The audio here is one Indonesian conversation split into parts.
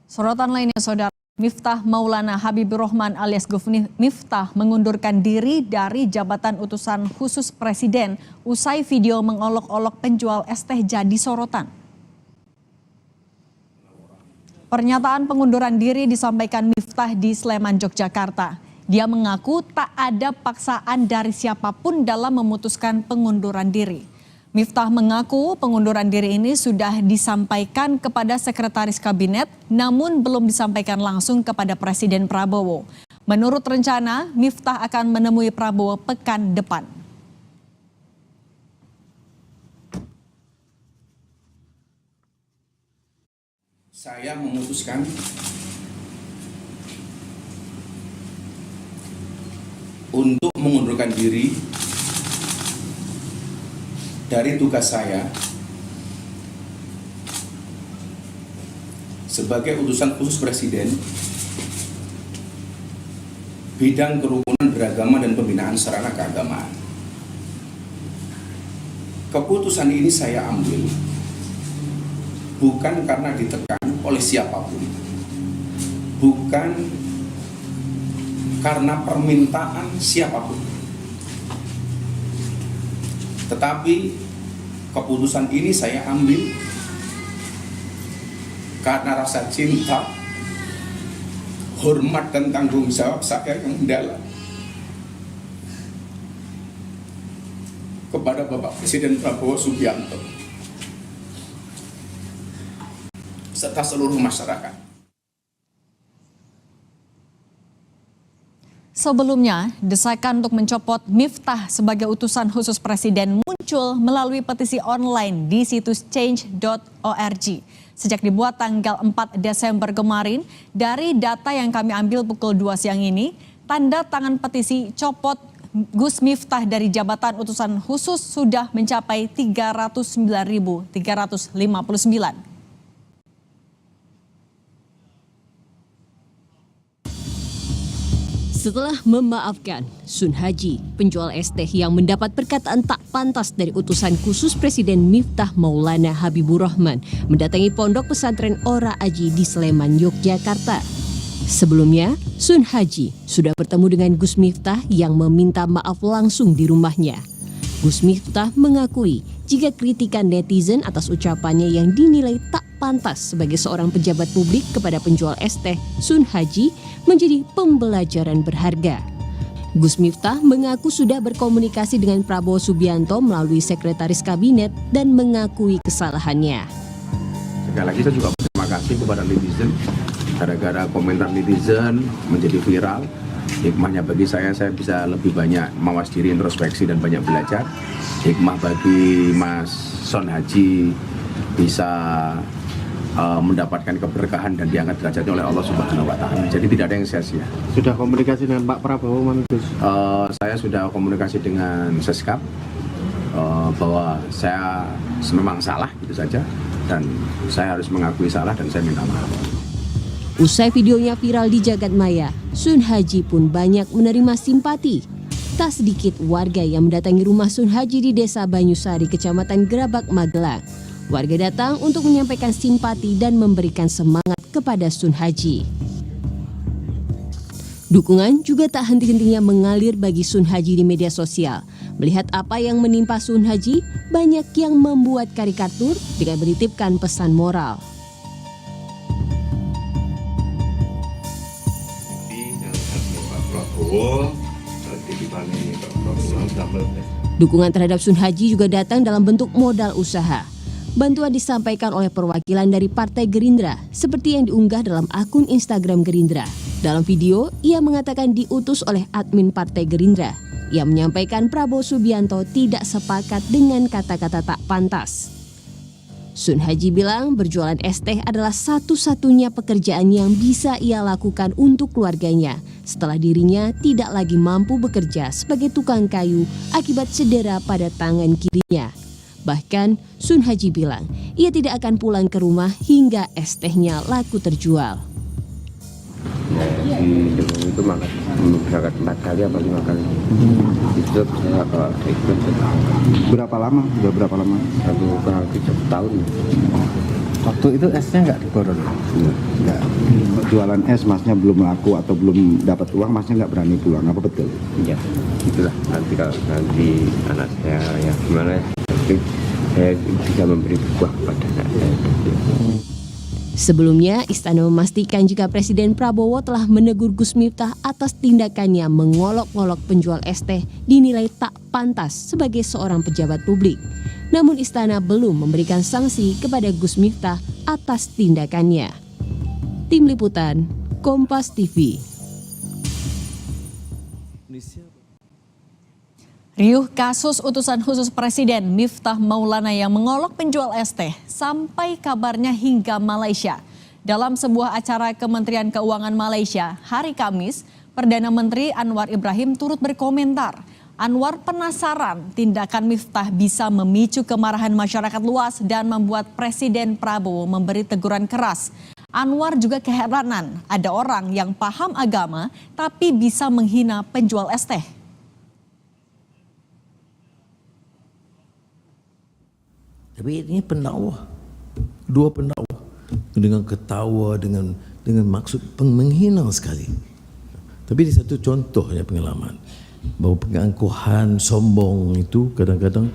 Sorotan lainnya, Saudara, Miftah Maulana Habibur Rahman alias Guf Miftah mengundurkan diri dari jabatan utusan khusus Presiden usai video mengolok-olok penjual es teh jadi sorotan. Pernyataan pengunduran diri disampaikan Miftah di Sleman, Yogyakarta. Dia mengaku tak ada paksaan dari siapapun dalam memutuskan pengunduran diri. Miftah mengaku pengunduran diri ini sudah disampaikan kepada Sekretaris Kabinet, namun belum disampaikan langsung kepada Presiden Prabowo. Menurut rencana, Miftah akan menemui Prabowo pekan depan. Saya memutuskan untuk mengundurkan diri dari tugas saya sebagai utusan khusus Presiden bidang kerukunan beragama dan pembinaan sarana keagamaan. Keputusan ini saya ambil bukan karena ditekan oleh siapapun, bukan karena permintaan siapapun, tetapi keputusan ini saya ambil karena rasa cinta, hormat dan tanggung jawab saya yang mendalam kepada Bapak Presiden Prabowo Subianto serta seluruh masyarakat. Sebelumnya, desakan untuk mencopot Miftah sebagai utusan khusus Presiden muncul melalui petisi online di situs change.org. Sejak dibuat tanggal 4 Desember kemarin, dari data yang kami ambil pukul 2 siang ini, tanda tangan petisi copot Gus Miftah dari jabatan utusan khusus sudah mencapai 309.359. Setelah memaafkan Sun Haji, penjual es teh yang mendapat perkataan tak pantas dari utusan khusus Presiden Miftah Maulana Habibur Rahman mendatangi pondok pesantren Ora Aji di Sleman, Yogyakarta. Sebelumnya, Sun Haji sudah bertemu dengan Gus Miftah yang meminta maaf langsung di rumahnya. Gus Miftah mengakui jika kritikan netizen atas ucapannya yang dinilai tak pantas sebagai seorang pejabat publik kepada penjual es teh Sun Haji menjadi pembelajaran berharga. Gus Miftah mengaku sudah berkomunikasi dengan Prabowo Subianto melalui Sekretaris Kabinet dan mengakui kesalahannya. Sekali lagi saya juga berterima kasih kepada netizen. Gara-gara komentar netizen menjadi viral, hikmahnya bagi saya bisa lebih banyak mawas diri, introspeksi dan banyak belajar. Hikmah bagi Mas Sun Haji bisa mendapatkan keberkahan dan diangkat derajatnya oleh Allah Subhanahu wa Ta'ala. Jadi tidak ada yang sia-sia. Sudah komunikasi dengan Pak Prabowo, Gus? Saya sudah komunikasi dengan Seskap bahwa saya memang salah gitu saja, dan saya harus mengakui salah dan saya minta maaf. Usai videonya viral di jagat maya, Sun Haji pun banyak menerima simpati. Tak sedikit warga yang mendatangi rumah Sun Haji di Desa Banyusari, Kecamatan Gerabak, Magelang. Warga datang untuk menyampaikan simpati dan memberikan semangat kepada Sun Haji. Dukungan juga tak henti-hentinya mengalir bagi Sun Haji di media sosial. Melihat apa yang menimpa Sun Haji, banyak yang membuat karikatur dengan menitipkan pesan moral. Dukungan terhadap Sun Haji juga datang dalam bentuk modal usaha. Bantuan disampaikan oleh perwakilan dari Partai Gerindra, seperti yang diunggah dalam akun Instagram Gerindra. Dalam video, ia mengatakan diutus oleh admin Partai Gerindra. Ia menyampaikan Prabowo Subianto tidak sepakat dengan kata-kata tak pantas. Sun Haji bilang berjualan es teh adalah satu-satunya pekerjaan yang bisa ia lakukan untuk keluarganya setelah dirinya tidak lagi mampu bekerja sebagai tukang kayu akibat cedera pada tangan kirinya. Bahkan Sun Haji bilang ia tidak akan pulang ke rumah hingga es tehnya laku terjual. Di Jepang itu berangkat 4 kali atau 5 kali. Itu saya ikut. Berapa lama? Sudah berapa lama? Kurang lebih 1 tahun. Waktu itu esnya nggak diborong? Enggak. jualan es masnya belum laku atau belum dapat uang, masnya nggak berani pulang, apa betul? Ya itulah, nanti kalau nanti anak saya ya gimana ya, penting saya bisa memberi buah kepada anak saya. Sebelumnya, Istana memastikan jika Presiden Prabowo telah menegur Gus Miftah atas tindakannya mengolok-olok penjual es teh dinilai tak pantas sebagai seorang pejabat publik. Namun Istana belum memberikan sanksi kepada Gus Miftah atas tindakannya. Tim Liputan, Kompas TV. Riuh kasus utusan khusus Presiden Miftah Maulana yang mengolok penjual es teh sampai kabarnya hingga Malaysia. Dalam sebuah acara Kementerian Keuangan Malaysia hari Kamis, Perdana Menteri Anwar Ibrahim turut berkomentar. Anwar penasaran tindakan Miftah bisa memicu kemarahan masyarakat luas dan membuat Presiden Prabowo memberi teguran keras. Anwar juga keheranan ada orang yang paham agama tapi bisa menghina penjual es teh. Tapi ini pendakwah, dua pendakwah dengan ketawa, dengan maksud menghina sekali. Tapi ini satu contohnya pengalaman bahwa pengangkuhan sombong itu kadang-kadang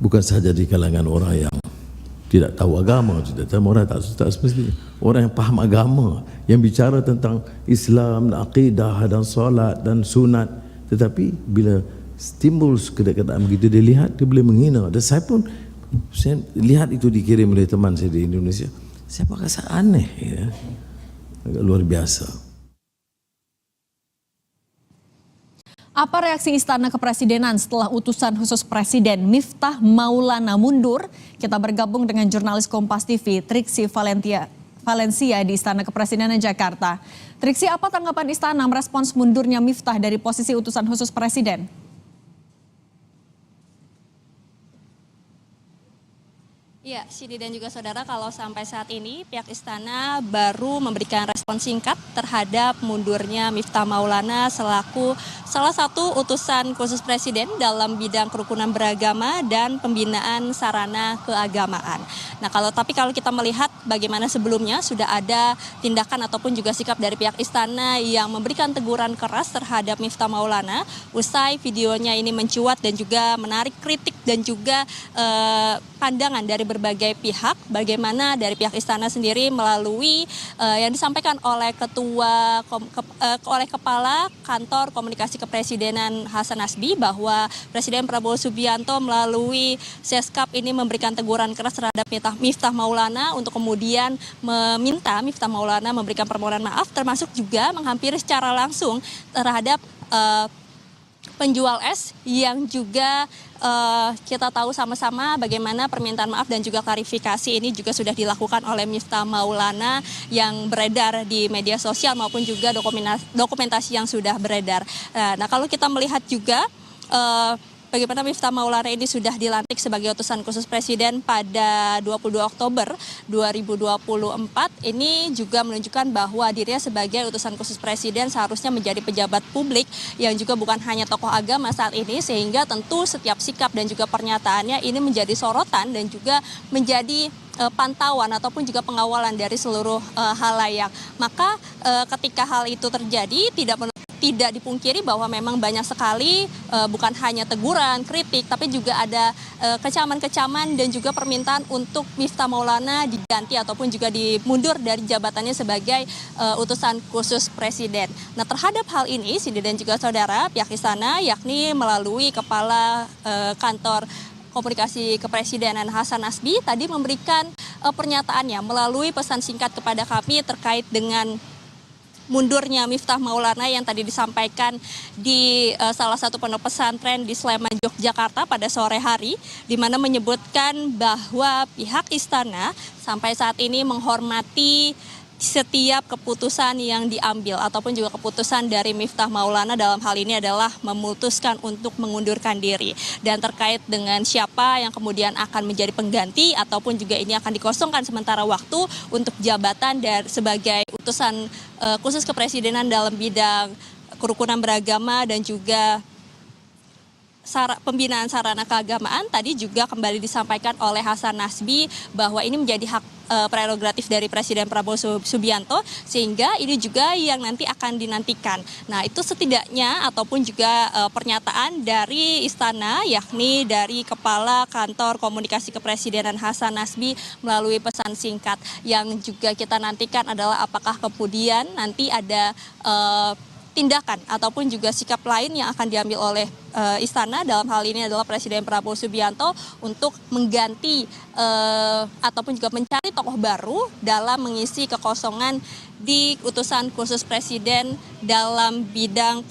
bukan saja di kalangan orang yang tidak tahu agama, orang tak semestinya, orang yang paham agama, yang bicara tentang Islam, akidah dan solat dan sunat. Tetapi bila timbul kedekatan begitu dia lihat, dia boleh menghina. Dan saya lihat itu dikirim oleh teman saya di Indonesia. Saya merasa aneh, ya. Agak luar biasa. Apa reaksi Istana Kepresidenan setelah utusan khusus Presiden Miftah Maulana mundur? Kita bergabung dengan jurnalis Kompas TV Triksi Valencia di Istana Kepresidenan Jakarta. Triksi, apa tanggapan Istana merespons mundurnya Miftah dari posisi utusan khusus Presiden? Ya, Sidi dan juga saudara, kalau sampai saat ini pihak Istana baru memberikan respon singkat terhadap mundurnya Miftah Maulana selaku salah satu utusan khusus Presiden dalam bidang kerukunan beragama dan pembinaan sarana keagamaan. Nah, tapi kalau kita melihat bagaimana sebelumnya sudah ada tindakan ataupun juga sikap dari pihak Istana yang memberikan teguran keras terhadap Miftah Maulana usai videonya ini mencuat dan juga menarik kritik dan juga pandangan dari berbagai pihak, bagaimana dari pihak Istana sendiri melalui yang disampaikan oleh oleh Kepala Kantor Komunikasi Kepresidenan Hasan Nasbi bahwa Presiden Prabowo Subianto melalui Seskap ini memberikan teguran keras terhadap Miftah Maulana untuk kemudian meminta Miftah Maulana memberikan permohonan maaf, termasuk juga menghampiri secara langsung terhadap penjual es yang juga kita tahu sama-sama bagaimana permintaan maaf dan juga klarifikasi ini juga sudah dilakukan oleh Miftah Maulana yang beredar di media sosial maupun juga dokumentasi yang sudah beredar. Nah, kalau kita melihat juga bagaimana Miftah Maulana ini sudah dilantik sebagai utusan khusus Presiden pada 22 Oktober 2024. Ini juga menunjukkan bahwa dirinya sebagai utusan khusus Presiden seharusnya menjadi pejabat publik yang juga bukan hanya tokoh agama saat ini, sehingga tentu setiap sikap dan juga pernyataannya ini menjadi sorotan dan juga menjadi pantauan ataupun juga pengawalan dari seluruh halayak. Maka ketika hal itu terjadi tidak dipungkiri bahwa memang banyak sekali bukan hanya teguran, kritik, tapi juga ada kecaman-kecaman dan juga permintaan untuk Miftah Maulana diganti ataupun juga dimundur dari jabatannya sebagai utusan khusus Presiden. Nah, terhadap hal ini, Sidi dan juga saudara, pihak Istana yakni melalui Kepala Kantor Komunikasi Kepresidenan Hasan Nasbi tadi memberikan pernyataannya melalui pesan singkat kepada kami terkait dengan mundurnya Miftah Maulana yang tadi disampaikan di salah satu pondok pesantren di Sleman, Yogyakarta pada sore hari, di mana menyebutkan bahwa pihak Istana sampai saat ini menghormati setiap keputusan yang diambil ataupun juga keputusan dari Miftah Maulana dalam hal ini adalah memutuskan untuk mengundurkan diri. Dan terkait dengan siapa yang kemudian akan menjadi pengganti ataupun juga ini akan dikosongkan sementara waktu untuk jabatan sebagai utusan khusus kepresidenan dalam bidang kerukunan beragama dan juga pembinaan sarana keagamaan tadi juga kembali disampaikan oleh Hasan Nasbi bahwa ini menjadi hak prerogatif dari Presiden Prabowo Subianto, sehingga ini juga yang nanti akan dinantikan. Nah, itu setidaknya ataupun juga pernyataan dari istana, yakni dari Kepala Kantor Komunikasi Kepresidenan Hasan Nasbi melalui pesan singkat. Yang juga kita nantikan adalah apakah kemudian nanti ada tindakan ataupun juga sikap lain yang akan diambil oleh istana, dalam hal ini adalah Presiden Prabowo Subianto, untuk mengganti ataupun juga mencari tokoh baru dalam mengisi kekosongan di utusan khusus Presiden dalam bidang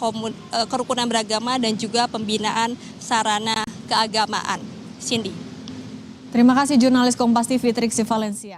kerukunan beragama dan juga pembinaan sarana keagamaan. Cindy. Terima kasih jurnalis Kompas TV Triksi Valencia.